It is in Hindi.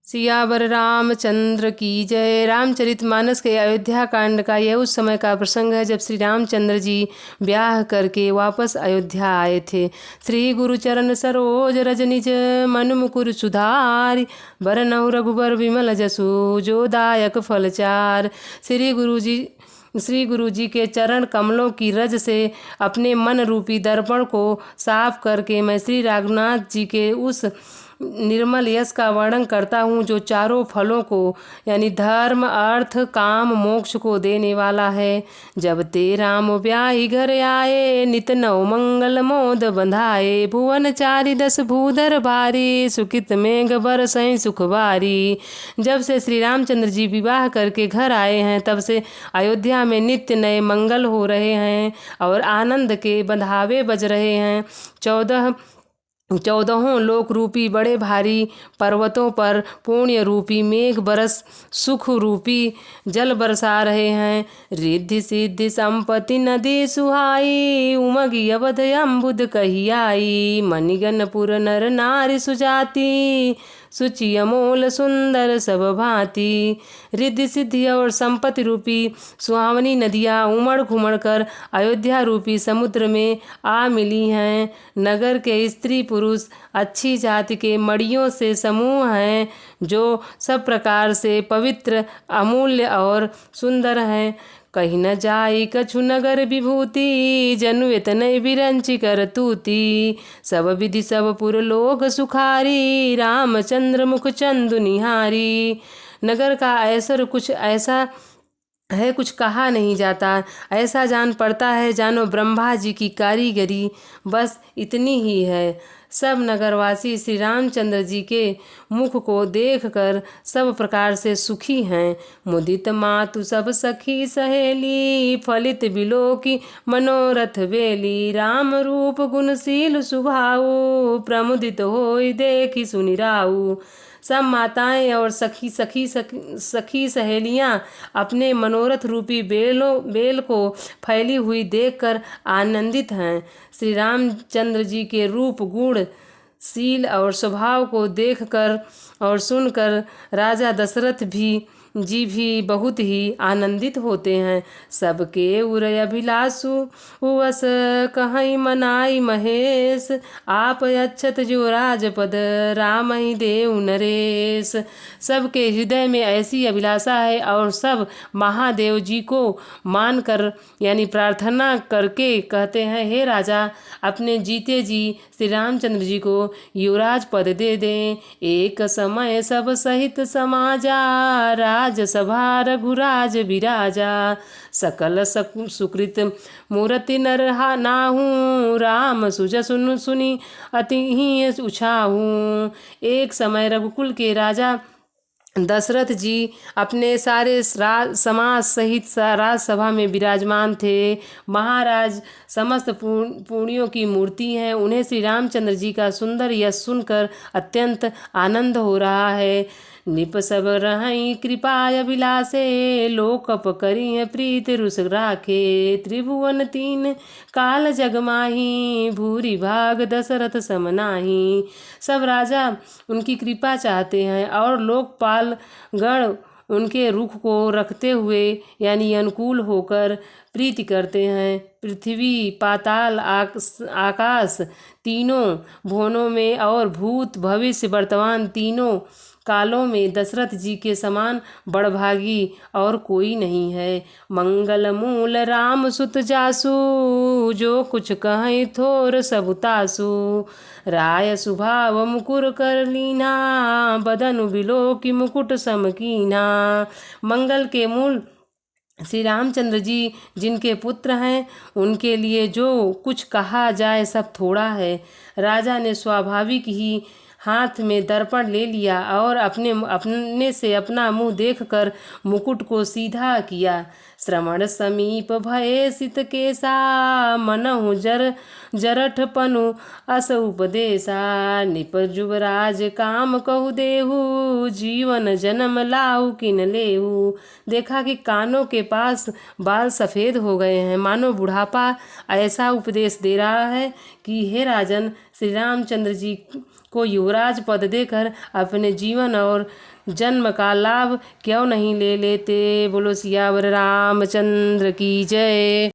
सियावर रामचंद्र की जय। रामचरितमानस के अयोध्या कांड का यह उस समय का प्रसंग है जब श्री रामचंद्र जी ब्याह करके वापस अयोध्या आए थे। श्री गुरु चरण सरोज रज निज मन मुकुर सुधारि, बरनउँ रघुबर विमल जसु जो दायक फलचार। श्री गुरु जी के चरण कमलों की रज से अपने मन रूपी दर्पण को साफ करके मैं श्री रघुनाथ जी के उस निर्मल यश का वर्णन करता हूँ जो चारों फलों को यानी धर्म अर्थ काम मोक्ष को देने वाला है। जब ते राम ब्याही घर आए, नित नव मंगल मोद बंधाए, भुवन चारि दस भूधर भारी, सुकित मेघ बरसई सुख बारी। जब से श्री रामचंद्र जी विवाह करके घर आए हैं तब से अयोध्या में नित्य नए मंगल हो रहे हैं और आनंद के बंधावे बज रहे हैं। चौदहों लोक रूपी बड़े भारी पर्वतों पर पुण्य रूपी मेघ बरस सुख रूपी जल बरसा रहे हैं। रिद्धि सिद्धि संपत्ति नदी सुहाई, उमगी अवध अम्बुद कहियाई, मणिगणपुर नर नारी सुजाति, सुचि अमोल सुंदर सब भांति। रिद्धि सिद्धि और संपत्ति रूपी सुहावनी नदियाँ उमड़ घुमड़ कर अयोध्या रूपी समुद्र में आ मिली हैं। नगर के स्त्री पुरुष अच्छी जाति के मड़ियों से समूह हैं जो सब प्रकार से पवित्र अमूल्य और सुंदर हैं। कहीं न जाई कछु नगर विभूति, जनु इतने बिरंची कर तूती, सब विधि सब पुर लोक सुखारी, रामचंद्र मुख चंदु निहारी। नगर का ऐसर कुछ ऐसा है कुछ कहा नहीं जाता, ऐसा जान पड़ता है जानो ब्रह्मा जी की कारीगरी, बस इतनी ही है। सब नगरवासी श्री रामचंद्र जी के मुख को देखकर सब प्रकार से सुखी हैं। मुदित मातु सब सखी सहेली, फलित बिलो की मनोरथ बेली, राम रूप गुणशील सुभाऊ, प्रमुदित होई देखी सुनि राऊ। सब माताएं और सखी सहेलियां अपने मनोरथ रूपी बेल को फैली हुई देखकर आनंदित हैं। श्री रामचंद्र जी के रूप गुण शील और स्वभाव को देखकर और सुनकर राजा दशरथ जी भी बहुत ही आनंदित होते हैं। सबके उरय अभिलाषु उवस कहीं मनाई महेश, आप अच्छत जो राजपद रामहि देव नरेश। सबके हृदय में ऐसी अभिलाषा है और सब महादेव जी को मानकर यानी प्रार्थना करके कहते हैं, हे राजा अपने जीते जी श्री रामचंद्र जी को युवराज पद दे दें। एक समय सब सहित समाजा, राजसभा रघुराज विराजा, सकल सुकृत मूर्ति नर नाहू, राम सुजसुन सुनी अति ही उछाहू। एक समय रघुकुल के राजा दशरथ जी अपने सारे समाज सहित राजसभा में विराजमान थे। महाराज समस्त पुण्यों की मूर्ति हैं। उन्हें श्री रामचंद्र जी का सुंदर यश सुनकर अत्यंत आनंद हो रहा है। निप सब रहई कृपाय विलासे, लोकप करी प्रीत रुस राखे, त्रिभुवन तीन काल जगमाही, भूरी भाग दशरथ समनाही। सब राजा उनकी कृपा चाहते हैं और लोकपाल गण उनके रुख को रखते हुए यानी अनुकूल होकर प्रीति करते हैं। पृथ्वी पाताल आकाश तीनों भुवनों में और भूत भविष्य वर्तमान तीनों कालों में दशरथ जी के समान बड़भागी और कोई नहीं है। मंगल मूल राम सुत जासु, जो कुछ कहें थोर सब तासु, राय सुभाव मुकुर कर लीना, बदनु बिलो की मुकुट समकीना। मंगल के मूल श्री रामचंद्र जी जिनके पुत्र हैं उनके लिए जो कुछ कहा जाए सब थोड़ा है। राजा ने स्वाभाविक ही हाथ में दर्पण ले लिया और अपने से अपना मुंह देखकर मुकुट को सीधा किया। श्रवण समीप भये सित केसा, मनहु जरठ पनु अस उपदेशा, निप जुवराज काम कहु देहु, जीवन जन्म लाहु किन लेहु। देखा कि कानों के पास बाल सफ़ेद हो गए हैं, मानो बुढ़ापा ऐसा उपदेश दे रहा है कि हे राजन, श्री रामचंद्र जी को युवराज पद देकर अपने जीवन और जन्म का लाभ क्यों नहीं ले लेते। बोलो सियावर रामचंद्र की जय।